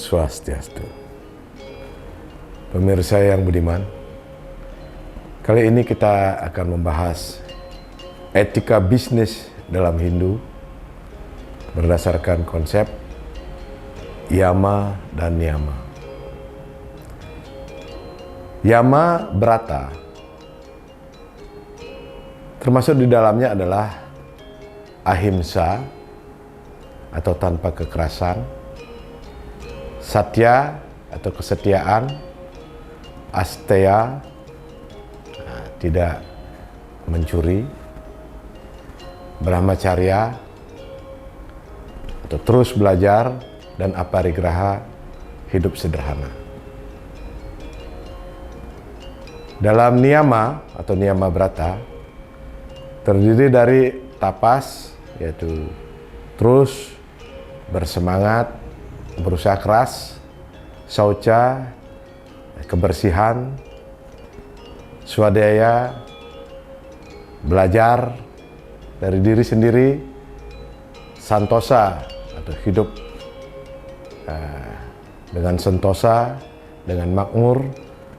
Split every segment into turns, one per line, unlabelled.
Swastiastu. Pemirsa yang budiman, kali ini kita akan membahas etika bisnis dalam Hindu berdasarkan konsep Yama dan Niyama. Yama Brata termasuk di dalamnya adalah ahimsa atau tanpa kekerasan, satya atau kesetiaan, asteya tidak mencuri, brahmacharya atau terus belajar, dan aparigraha hidup sederhana. Dalam niyama atau niyama brata terdiri dari tapas, yaitu terus bersemangat, berusaha keras, sauca, kebersihan, swadaya, belajar dari diri sendiri, santosa atau hidup dengan sentosa, dengan makmur,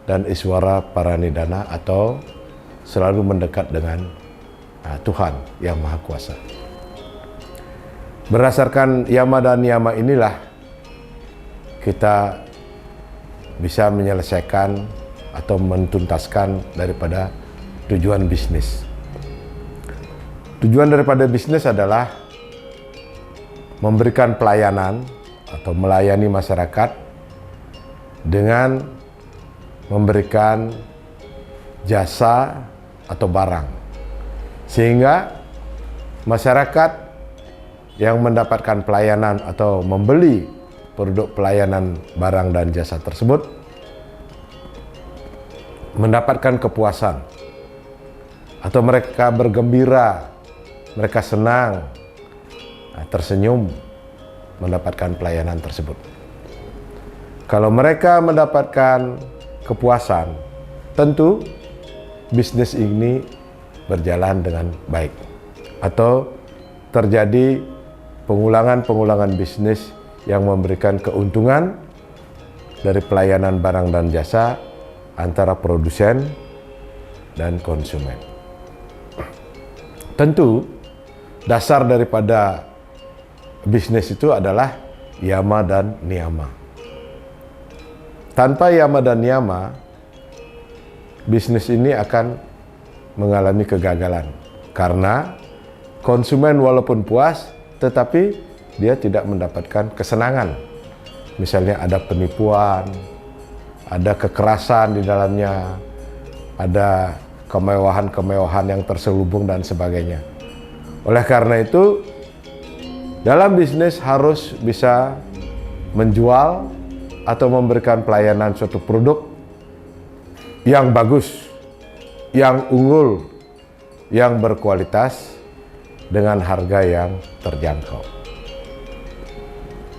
dan iswara paranidana atau selalu mendekat dengan Tuhan yang Maha Kuasa. Berdasarkan Yama dan Niyama inilah kita bisa menyelesaikan atau mentuntaskan daripada tujuan bisnis. Tujuan daripada bisnis adalah memberikan pelayanan atau melayani masyarakat dengan memberikan jasa atau barang, sehingga masyarakat yang mendapatkan pelayanan atau membeli produk pelayanan barang dan jasa tersebut mendapatkan kepuasan, atau mereka bergembira, mereka senang, tersenyum mendapatkan pelayanan tersebut. Kalau mereka mendapatkan kepuasan, tentu bisnis ini berjalan dengan baik, atau terjadi pengulangan bisnis yang memberikan keuntungan dari pelayanan barang dan jasa antara produsen dan konsumen. Tentu dasar daripada bisnis itu adalah Yama dan Niyama. Tanpa Yama dan Niyama, bisnis ini akan mengalami kegagalan, karena konsumen walaupun puas, tetapi dia tidak mendapatkan kesenangan. Misalnya ada penipuan, ada kekerasan di dalamnya, ada kemewahan-kemewahan yang terselubung dan sebagainya. Oleh karena itu, dalam bisnis harus bisa menjual atau memberikan pelayanan suatu produk yang bagus, yang unggul, yang berkualitas, dengan harga yang terjangkau.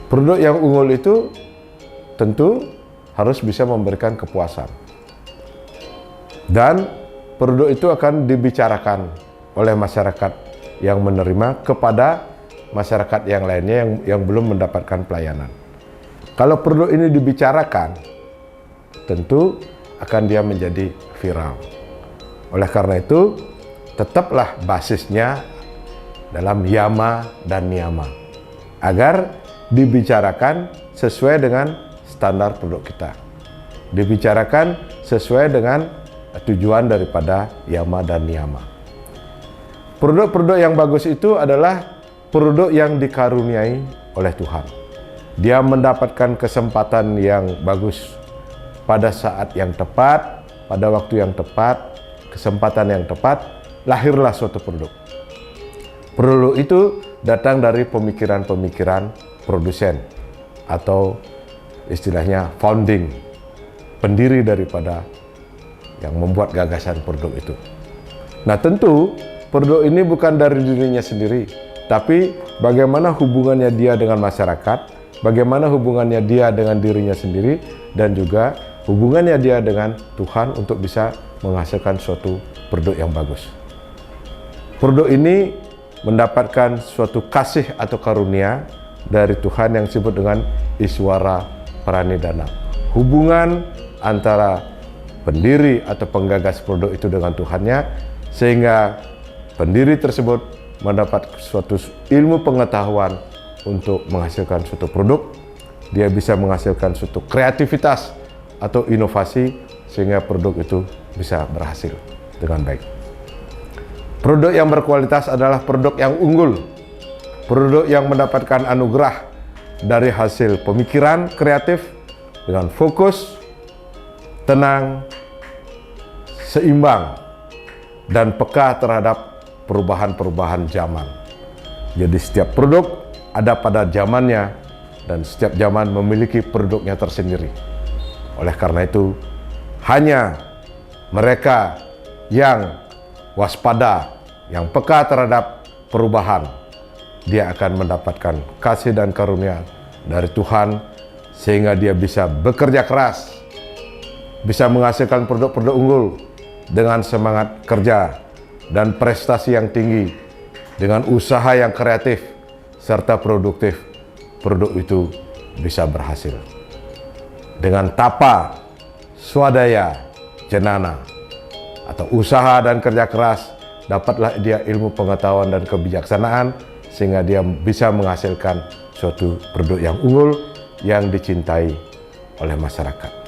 Produk yang unggul itu tentu harus bisa memberikan kepuasan, dan produk itu akan dibicarakan oleh masyarakat yang menerima kepada masyarakat yang lainnya yang belum mendapatkan pelayanan. Kalau produk ini dibicarakan, tentu akan dia menjadi viral. Oleh karena itu, tetaplah basisnya dalam Yama dan Niyama, agar dibicarakan sesuai dengan standar produk kita, dibicarakan sesuai dengan tujuan daripada Yama dan Niyama. Produk-produk yang bagus itu adalah produk yang dikaruniai oleh Tuhan. Dia mendapatkan kesempatan yang bagus pada saat yang tepat, pada waktu yang tepat, kesempatan yang tepat, lahirlah suatu produk. Produk itu datang dari pemikiran-pemikiran produsen, atau istilahnya founding, pendiri daripada yang membuat gagasan produk itu. Nah, tentu produk ini bukan dari dirinya sendiri, tapi bagaimana hubungannya dia dengan masyarakat, bagaimana hubungannya dia dengan dirinya sendiri, dan juga hubungannya dia dengan Tuhan untuk bisa menghasilkan suatu produk yang bagus. Produk ini mendapatkan suatu kasih atau karunia dari Tuhan yang disebut dengan Iswara Pranidhana. Hubungan antara pendiri atau penggagas produk itu dengan Tuhannya, sehingga pendiri tersebut mendapat suatu ilmu pengetahuan untuk menghasilkan suatu produk. Dia bisa menghasilkan suatu kreativitas atau inovasi sehingga produk itu bisa berhasil dengan baik. Produk yang berkualitas adalah produk yang unggul, produk yang mendapatkan anugerah dari hasil pemikiran kreatif dengan fokus, tenang, seimbang, dan peka terhadap perubahan-perubahan zaman. Jadi setiap produk ada pada zamannya dan setiap zaman memiliki produknya tersendiri. Oleh karena itu, hanya mereka yang waspada, yang peka terhadap perubahan, dia akan mendapatkan kasih dan karunia dari Tuhan, sehingga dia bisa bekerja keras, bisa menghasilkan produk-produk unggul dengan semangat kerja dan prestasi yang tinggi, dengan usaha yang kreatif serta produktif. Produk itu bisa berhasil dengan tapa, swadaya, jenana, atau usaha dan kerja keras. Dapatlah dia ilmu pengetahuan dan kebijaksanaan sehingga dia bisa menghasilkan suatu produk yang unggul yang dicintai oleh masyarakat.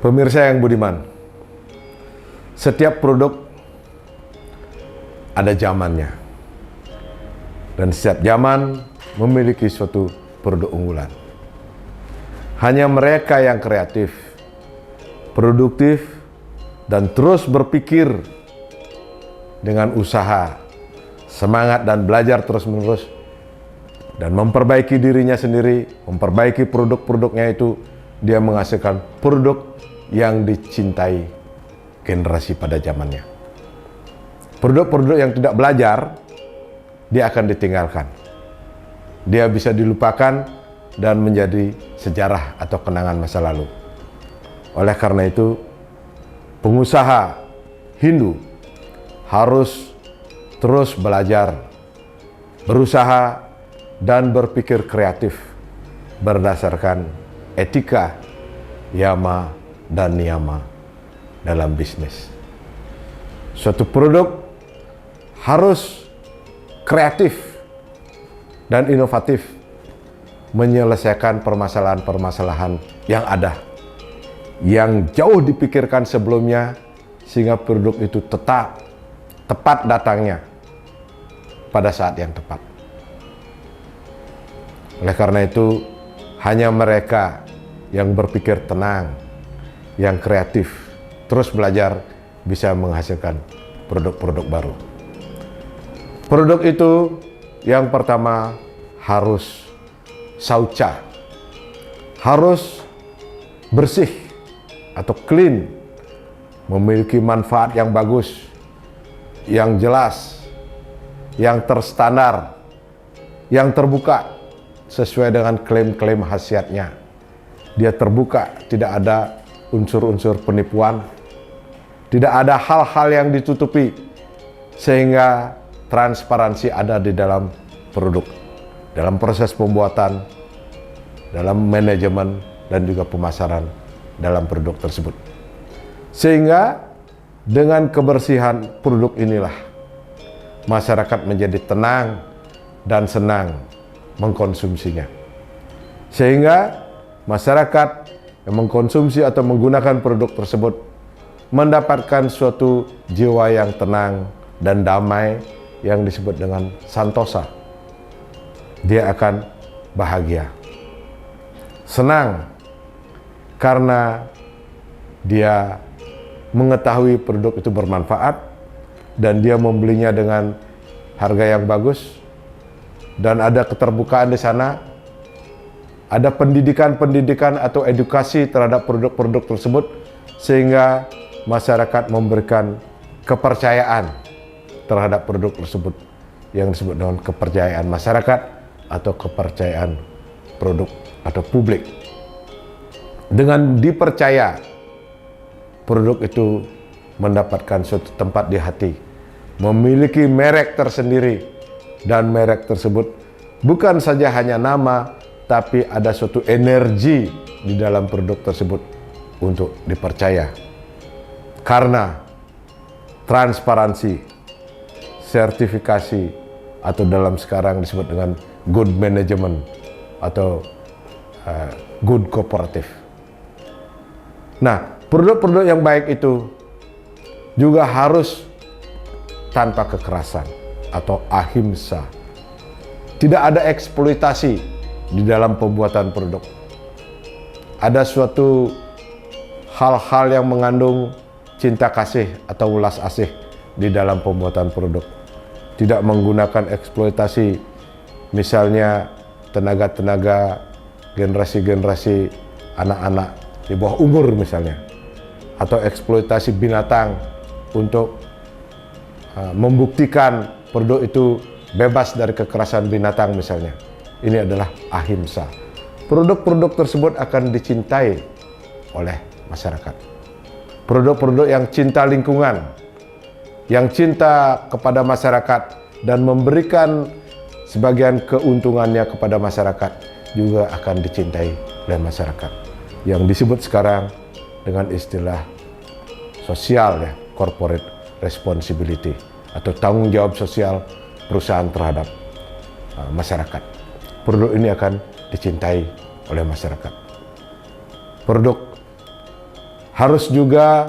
Pemirsa yang budiman, setiap produk ada zamannya, dan setiap zaman memiliki suatu produk unggulan. Hanya mereka yang kreatif, produktif, dan terus berpikir dengan usaha, semangat, dan belajar terus-menerus, dan memperbaiki dirinya sendiri, memperbaiki produk-produknya itu, dia menghasilkan produk yang dicintai generasi pada zamannya. Produk-produk yang tidak belajar, dia akan ditinggalkan. Dia bisa dilupakan dan menjadi sejarah atau kenangan masa lalu. Oleh karena itu, pengusaha Hindu harus terus belajar, berusaha, dan berpikir kreatif berdasarkan etika, yama, dan niyama dalam bisnis. Suatu produk harus kreatif dan inovatif menyelesaikan permasalahan-permasalahan yang ada, yang jauh dipikirkan sebelumnya, sehingga produk itu tepat datangnya pada saat yang tepat. Oleh karena itu, hanya mereka yang berpikir tenang, yang kreatif, terus belajar, bisa menghasilkan produk-produk baru. Produk itu yang pertama harus saucha, harus bersih atau clean, memiliki manfaat yang bagus, yang jelas, yang terstandar, yang terbuka sesuai dengan klaim-klaim khasiatnya. Dia terbuka, tidak ada unsur-unsur penipuan, tidak ada hal-hal yang ditutupi, sehingga transparansi ada di dalam produk, dalam proses pembuatan, dalam manajemen, dan juga pemasaran dalam produk tersebut. Sehingga dengan kebersihan produk inilah masyarakat menjadi tenang dan senang mengkonsumsinya. Sehingga masyarakat yang mengkonsumsi atau menggunakan produk tersebut mendapatkan suatu jiwa yang tenang dan damai yang disebut dengan santosa. Dia akan bahagia, senang, karena dia mengetahui produk itu bermanfaat dan dia membelinya dengan harga yang bagus, dan ada keterbukaan di sana. Ada pendidikan-pendidikan atau edukasi terhadap produk-produk tersebut, sehingga masyarakat memberikan kepercayaan terhadap produk tersebut, yang disebut dengan kepercayaan masyarakat atau kepercayaan produk atau publik. Dengan dipercaya, produk itu mendapatkan suatu tempat di hati, memiliki merek tersendiri, dan merek tersebut bukan saja hanya nama, tapi ada suatu energi di dalam produk tersebut untuk dipercaya. Karena transparansi, sertifikasi, atau dalam sekarang disebut dengan good management atau good cooperative. Nah, produk-produk yang baik itu juga harus tanpa kekerasan atau ahimsa. Tidak ada eksploitasi di dalam pembuatan produk. Ada suatu hal-hal yang mengandung cinta kasih atau ulas asih di dalam pembuatan produk. Tidak menggunakan eksploitasi, misalnya tenaga-tenaga generasi-generasi anak-anak di bawah umur misalnya, atau eksploitasi binatang untuk membuktikan produk itu bebas dari kekerasan binatang misalnya. Ini adalah ahimsa. Produk-produk tersebut akan dicintai oleh masyarakat. Produk-produk yang cinta lingkungan, yang cinta kepada masyarakat dan memberikan sebagian keuntungannya kepada masyarakat juga akan dicintai oleh masyarakat. Yang disebut sekarang dengan istilah sosial ya, corporate responsibility atau tanggung jawab sosial perusahaan terhadap masyarakat. Produk ini akan dicintai oleh masyarakat. Produk harus juga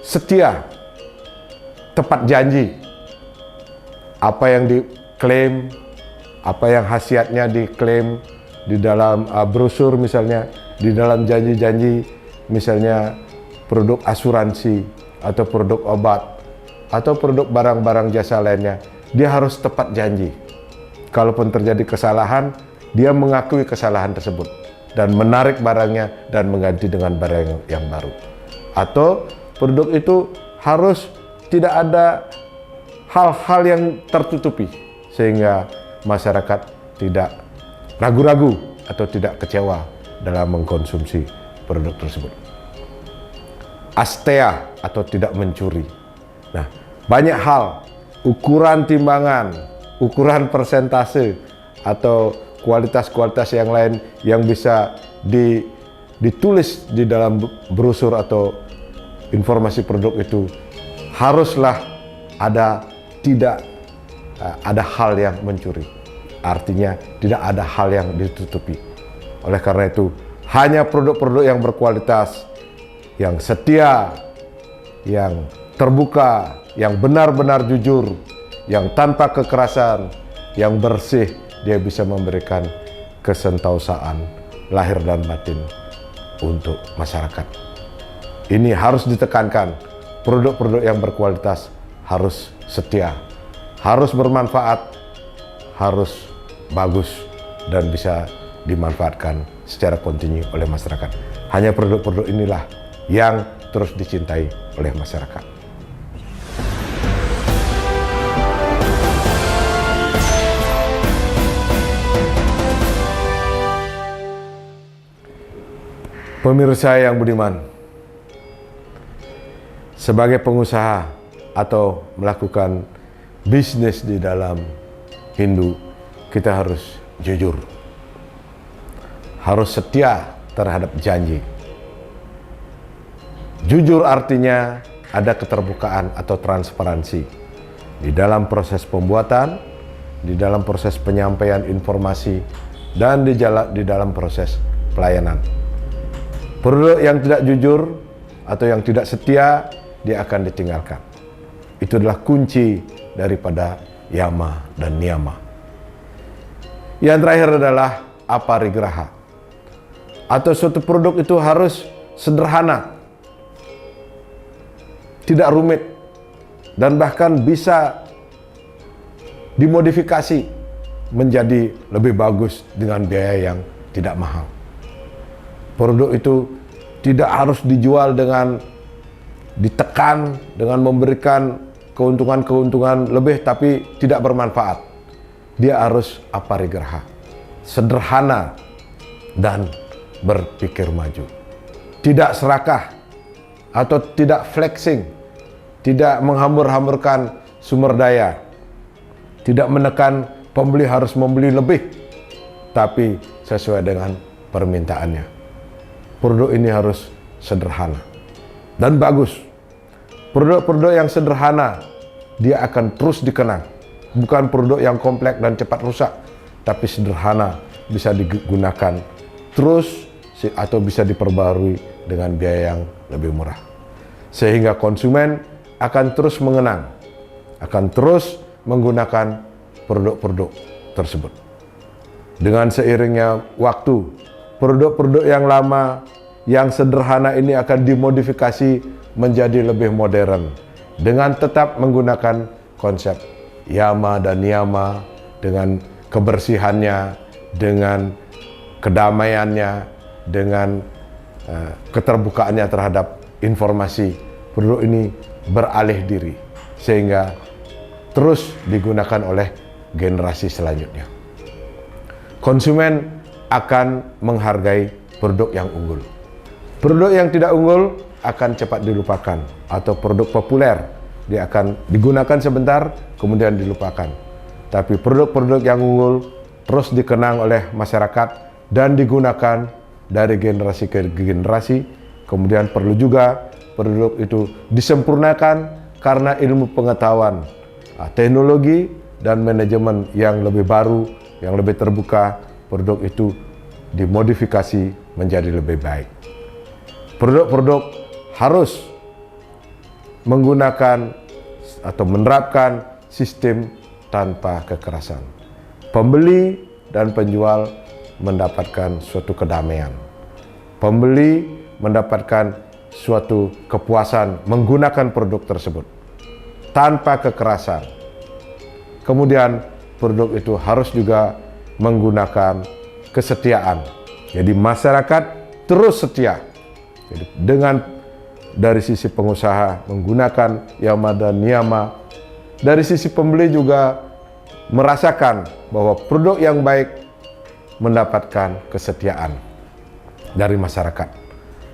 setia, tepat janji. Apa yang diklaim, apa yang khasiatnya diklaim di dalam brosur misalnya, di dalam janji-janji misalnya produk asuransi atau produk obat atau produk barang-barang jasa lainnya, dia harus tepat janji. Kalaupun terjadi kesalahan, dia mengakui kesalahan tersebut dan menarik barangnya dan mengganti dengan barang yang baru. Atau produk itu harus tidak ada hal-hal yang tertutupi sehingga masyarakat tidak ragu-ragu atau tidak kecewa dalam mengkonsumsi produk tersebut. Astea atau tidak mencuri. Nah, banyak hal, ukuran timbangan, ukuran persentase atau kualitas-kualitas yang lain yang bisa ditulis di dalam brosur atau informasi produk itu haruslah tidak ada hal yang mencuri. Artinya tidak ada hal yang ditutupi. Oleh karena itu, hanya produk-produk yang berkualitas, yang setia, yang terbuka, yang benar-benar jujur, yang tanpa kekerasan, yang bersih, dia bisa memberikan kesentausaan lahir dan batin untuk masyarakat. Ini harus ditekankan, produk-produk yang berkualitas harus setia, harus bermanfaat, harus bagus, dan bisa dimanfaatkan secara kontinu oleh masyarakat. Hanya produk-produk inilah yang terus dicintai oleh masyarakat. Pemirsa yang budiman, sebagai pengusaha atau melakukan bisnis di dalam Hindu, kita harus jujur, harus setia terhadap janji. Jujur artinya ada keterbukaan atau transparansi di dalam proses pembuatan, di dalam proses penyampaian informasi, dan di dalam proses pelayanan. Produk yang tidak jujur atau yang tidak setia, dia akan ditinggalkan. Itu adalah kunci daripada yama dan niyama. Yang terakhir adalah aparigraha. Atau suatu produk itu harus sederhana, tidak rumit, dan bahkan bisa dimodifikasi menjadi lebih bagus dengan biaya yang tidak mahal. Produk itu tidak harus dijual dengan ditekan, dengan memberikan keuntungan-keuntungan lebih tapi tidak bermanfaat. Dia harus aparigraha, sederhana dan berpikir maju. Tidak serakah, atau tidak flexing, tidak menghambur-hamburkan sumber daya, tidak menekan pembeli harus membeli lebih, tapi sesuai dengan permintaannya. Produk ini harus sederhana dan bagus. Produk-produk yang sederhana, dia akan terus dikenang. Bukan produk yang kompleks dan cepat rusak, tapi sederhana, bisa digunakan terus atau bisa diperbarui dengan biaya yang lebih murah. Sehingga konsumen akan terus mengenang, akan terus menggunakan produk-produk tersebut. Dengan seiringnya waktu, produk-produk yang lama, yang sederhana ini akan dimodifikasi menjadi lebih modern dengan tetap menggunakan konsep Yama dan Niyama, dengan kebersihannya, dengan kedamaiannya, dengan keterbukaannya terhadap informasi. Produk ini beralih diri sehingga terus digunakan oleh generasi selanjutnya. Konsumen akan menghargai produk yang unggul. Produk yang tidak unggul akan cepat dilupakan, atau produk populer dia akan digunakan sebentar kemudian dilupakan. Tapi produk-produk yang unggul terus dikenang oleh masyarakat dan digunakan dari generasi ke generasi. Kemudian perlu juga produk itu disempurnakan karena ilmu pengetahuan, teknologi dan manajemen yang lebih baru, yang lebih terbuka. Produk itu dimodifikasi menjadi lebih baik. Produk-produk harus menggunakan atau menerapkan sistem tanpa kekerasan. Pembeli dan penjual mendapatkan suatu kedamaian. Pembeli mendapatkan suatu kepuasan menggunakan produk tersebut tanpa kekerasan. Kemudian produk itu harus juga menggunakan kesetiaan. Jadi masyarakat terus setia. Jadi dengan dari sisi pengusaha menggunakan Yama dan Niyama, dari sisi pembeli juga merasakan bahwa produk yang baik mendapatkan kesetiaan dari masyarakat.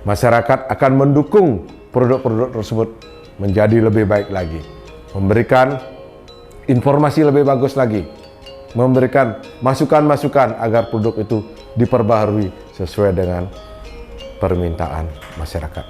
Masyarakat akan mendukung produk-produk tersebut menjadi lebih baik lagi, memberikan informasi lebih bagus lagi, memberikan masukan-masukan agar produk itu diperbaharui sesuai dengan permintaan masyarakat.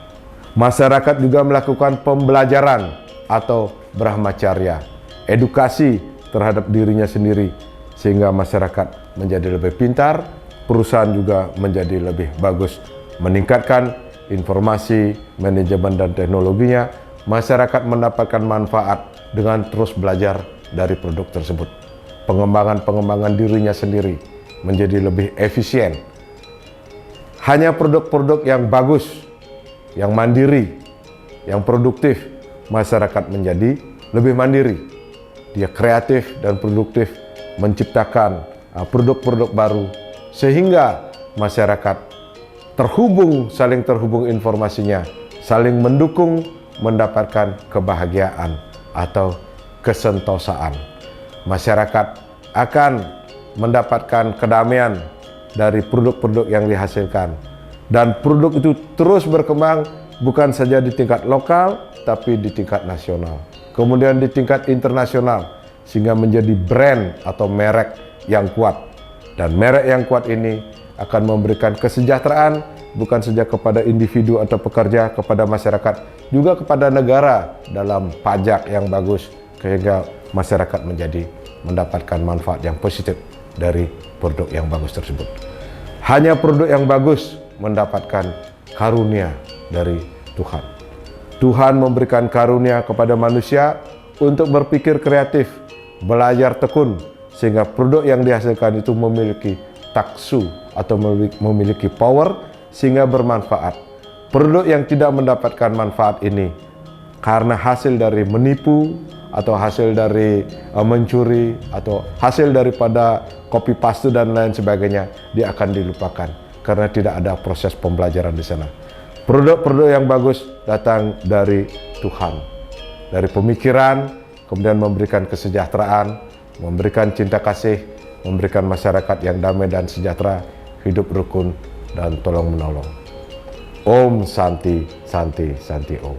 Masyarakat juga melakukan pembelajaran atau brahmacarya, edukasi terhadap dirinya sendiri, sehingga masyarakat menjadi lebih pintar, perusahaan juga menjadi lebih bagus, meningkatkan informasi, manajemen dan teknologinya. Masyarakat mendapatkan manfaat dengan terus belajar dari produk tersebut. Pengembangan dirinya sendiri menjadi lebih efisien. Hanya produk-produk yang bagus, yang mandiri, yang produktif, masyarakat menjadi lebih mandiri. Dia kreatif dan produktif menciptakan produk-produk baru sehingga masyarakat saling terhubung informasinya, saling mendukung, mendapatkan kebahagiaan atau kesentosaan. Masyarakat akan mendapatkan kedamaian dari produk-produk yang dihasilkan, dan produk itu terus berkembang bukan saja di tingkat lokal tapi di tingkat nasional, kemudian di tingkat internasional, sehingga menjadi brand atau merek yang kuat. Dan merek yang kuat ini akan memberikan kesejahteraan bukan saja kepada individu atau pekerja, kepada masyarakat, juga kepada negara dalam pajak yang bagus, sehingga masyarakat mendapatkan manfaat yang positif dari produk yang bagus tersebut. Hanya produk yang bagus mendapatkan karunia dari Tuhan. Tuhan memberikan karunia kepada manusia untuk berpikir kreatif, belajar tekun, sehingga produk yang dihasilkan itu memiliki taksu atau memiliki power sehingga bermanfaat. Produk yang tidak mendapatkan manfaat ini karena hasil dari menipu atau hasil dari mencuri atau hasil daripada copy paste dan lain sebagainya, dia akan dilupakan karena tidak ada proses pembelajaran di sana. Produk-produk yang bagus datang dari Tuhan, dari pemikiran, kemudian memberikan kesejahteraan, memberikan cinta kasih, memberikan masyarakat yang damai dan sejahtera, hidup rukun dan tolong menolong. Om Santi Santi Santi Om.